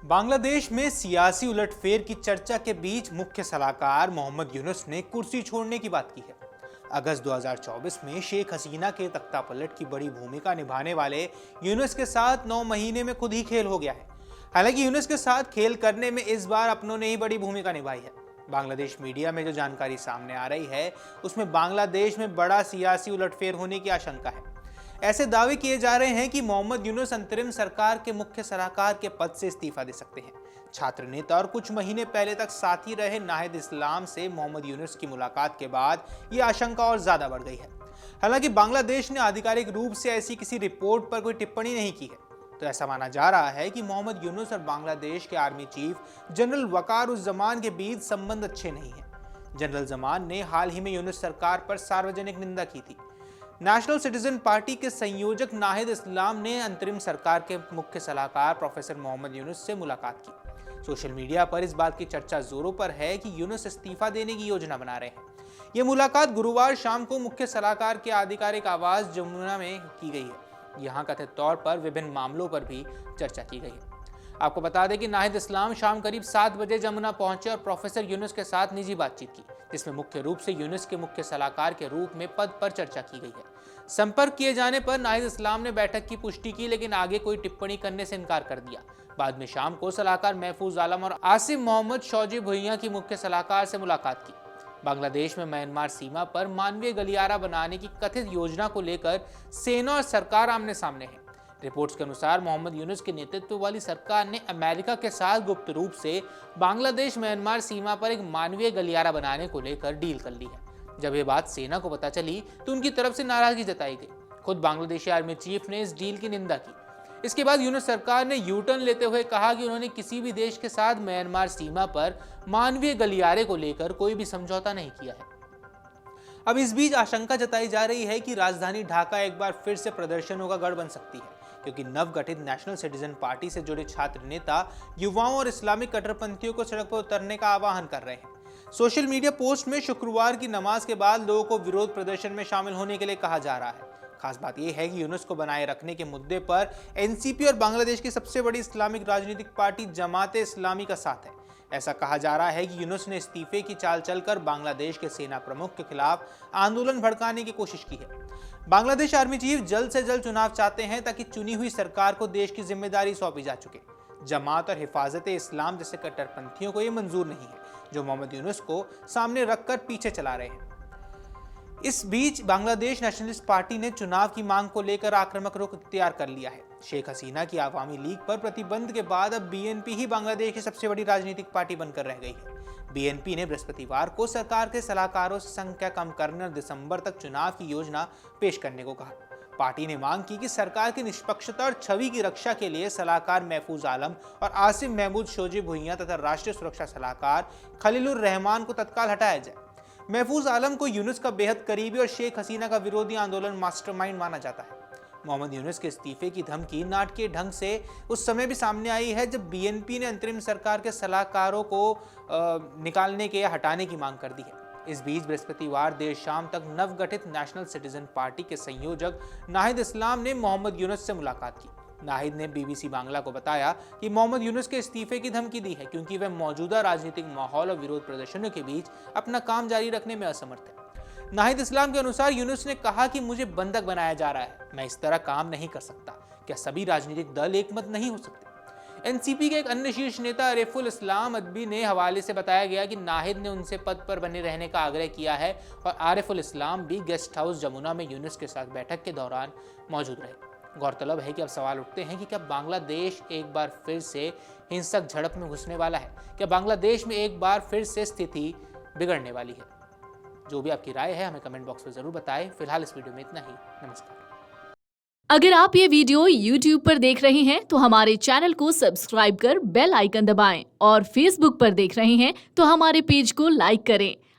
बांग्लादेश में सियासी उलटफेर की चर्चा के बीच मुख्य सलाहकार मोहम्मद यूनुस ने कुर्सी छोड़ने की बात की है। अगस्त 2024 में शेख हसीना के तख्तापलट की बड़ी भूमिका निभाने वाले यूनुस के साथ 9 महीने में खुद ही खेल हो गया है। हालांकि यूनुस के साथ खेल करने में इस बार अपनों ने ही बड़ी भूमिका निभाई है। बांग्लादेश मीडिया में जो जानकारी सामने आ रही है उसमें बांग्लादेश में बड़ा सियासी उलटफेर होने की आशंका है। ऐसे दावे किए जा रहे हैं कि मोहम्मद यूनुस अंतरिम सरकार के मुख्य सलाहकार के पद से इस्तीफा दे सकते हैं। छात्र नेता और कुछ महीने पहले तक साथी रहे नाहिद इस्लाम से मोहम्मद यूनुस की मुलाकात के बाद ये आशंका और ज्यादा बढ़ गई है। हालांकि बांग्लादेश ने आधिकारिक रूप से ऐसी किसी रिपोर्ट पर कोई टिप्पणी नहीं की है, तो ऐसा माना जा रहा है कि मोहम्मद यूनुस और बांग्लादेश के आर्मी चीफ जनरल वकारुज्जमान के बीच संबंध अच्छे नहीं है। जनरल जमान ने हाल ही में यूनुस सरकार पर सार्वजनिक निंदा की थी। नेशनल सिटीजन पार्टी के संयोजक नाहिद इस्लाम ने अंतरिम सरकार के मुख्य सलाहकार प्रोफेसर मोहम्मद यूनुस से मुलाकात की। सोशल मीडिया पर इस बात की चर्चा जोरों पर है कि यूनुस इस्तीफा देने की योजना बना रहे हैं। यह मुलाकात गुरुवार शाम को मुख्य सलाहकार के आधिकारिक आवास जमुना में की गई है। यहाँ कथित तौर पर विभिन्न मामलों पर भी चर्चा की गई है। आपको बता दें कि नाहिद इस्लाम शाम करीब 7 बजे जमुना पहुंचे और प्रोफेसर यूनुस के साथ निजी बातचीत की, जिसमें मुख्य रूप से यूनुस के मुख्य सलाहकार के रूप में पद पर चर्चा की गई है। संपर्क किए जाने पर नाहिद इस्लाम ने बैठक की पुष्टि की, लेकिन आगे कोई टिप्पणी करने से इनकार कर दिया। बाद में शाम को सलाहकार महफूज आलम और आसिम मोहम्मद शौजी भुइयां की मुख्य सलाहकार से मुलाकात की। बांग्लादेश में म्यांमार सीमा पर मानवीय गलियारा बनाने की कथित योजना को लेकर सेना और सरकार आमने सामने है। रिपोर्ट्स के अनुसार मोहम्मद यूनुस के नेतृत्व वाली सरकार ने अमेरिका के साथ गुप्त रूप से बांग्लादेश म्यांमार सीमा पर एक मानवीय गलियारा बनाने को लेकर डील कर ली है। जब ये बात सेना को पता चली तो उनकी तरफ से नाराजगी जताई गई। खुद बांग्लादेशी आर्मी चीफ ने इस डील की निंदा की। इसके बाद यूनुस सरकार ने यू टर्न लेते हुए कहा कि उन्होंने किसी भी देश के साथ म्यांमार सीमा पर मानवीय गलियारे को लेकर कोई भी समझौता नहीं किया है। अब इस बीच आशंका जताई जा रही है कि राजधानी ढाका एक बार फिर से प्रदर्शनों का गढ़ बन सकती है, क्योंकि नवगठित नेशनल सिटीजन पार्टी से जुड़े छात्र नेता युवाओं और इस्लामिक कट्टरपंथियों को सड़क पर उतरने का आह्वान कर रहे हैं। सोशल मीडिया पोस्ट में शुक्रवार की नमाज के बाद लोगों को विरोध प्रदर्शन में शामिल होने के लिए कहा जा रहा है। खास बात यह है कि यूनुस को बनाए रखने के मुद्दे पर एनसीपी और बांग्लादेश की सबसे बड़ी इस्लामिक राजनीतिक पार्टी जमात इस्लामी का साथ है। ऐसा कहा जा रहा है कि यूनुस ने इस्तीफे की चाल चलकर बांग्लादेश के सेना प्रमुख के खिलाफ आंदोलन भड़काने की कोशिश की है। बांग्लादेश आर्मी चीफ जल्द से जल्द चुनाव चाहते हैं ताकि चुनी हुई सरकार को देश की जिम्मेदारी सौंपी जा चुके। जमात और हिफाजत इस्लाम जैसे कट्टरपंथियों को यह मंजूर नहीं है, जो मोहम्मद यूनुस को सामने रखकर पीछे चला रहे हैं। इस बीच बांग्लादेश नेशनलिस्ट पार्टी ने चुनाव की मांग को लेकर आक्रामक रुख इख्तियार कर लिया है। शेख हसीना की आवामी लीग पर प्रतिबंध के बाद अब बीएनपी ही बांग्लादेश की सबसे बड़ी राजनीतिक पार्टी बनकर रह गई है। बीएनपी ने बृहस्पतिवार को सरकार के सलाहकारों से संख्या कम करने और दिसंबर तक चुनाव की योजना पेश करने को कहा। पार्टी ने मांग की कि सरकार की निष्पक्षता और छवि की रक्षा के लिए सलाहकार महफूज आलम और आसिम महमूद शौजी भुइयां तथा राष्ट्रीय सुरक्षा सलाहकार खलीलुर रहमान को तत्काल हटाया जाए। महफूज आलम को यूनुस का बेहद करीबी और शेख हसीना का विरोधी आंदोलन मास्टरमाइंड माना जाता है। मोहम्मद यूनुस के इस्तीफे की धमकी नाटकीय ढंग से उस समय भी सामने आई है जब बीएनपी ने अंतरिम सरकार के सलाहकारों को निकालने के या हटाने की मांग कर दी है। इस बीच बृहस्पतिवार देर शाम तक नवगठित नेशनल सिटीजन पार्टी के संयोजक नाहिद इस्लाम ने मोहम्मद यूनुस से मुलाकात की। नाहिद ने बीबीसी बांग्ला को बताया कि मोहम्मद यूनुस के इस्तीफे की धमकी दी है क्योंकि वह मौजूदा राजनीतिक माहौल और विरोध प्रदर्शनों के बीच अपना काम जारी रखने में असमर्थ है। नाहिद इस्लाम के अनुसार यूनुस ने कहा कि मुझे बंधक बनाया जा रहा है, मैं इस तरह काम नहीं कर सकता। क्या सभी राजनीतिक दल एकमत नहीं हो सकते? एनसीपी के एक अन्य शीर्ष नेता अरेफुल इस्लाम अदबी ने हवाले से बताया गया कि नाहिद ने उनसे पद पर बने रहने का आग्रह किया है और आरिफुल इस्लाम भी गेस्ट हाउस जमुना में यूनुस के साथ बैठक के दौरान मौजूद रहे। गौरतलब है कि अब सवाल उठते हैं कि क्या बांग्लादेश एक बार फिर से हिंसक झड़प में घुसने वाला है? क्या बांग्लादेश में एक बार फिर से स्थिति बिगड़ने वाली है? जो भी आपकी राय है हमें कमेंट बॉक्स में जरूर बताएं। फिलहाल इस वीडियो में इतना ही। नमस्कार। अगर आप ये वीडियो YouTube पर देख रहे हैं तो हमारे चैनल को सब्सक्राइब कर बेल आइकन दबाएं और Facebook पर देख रहे हैं तो हमारे पेज को लाइक करें।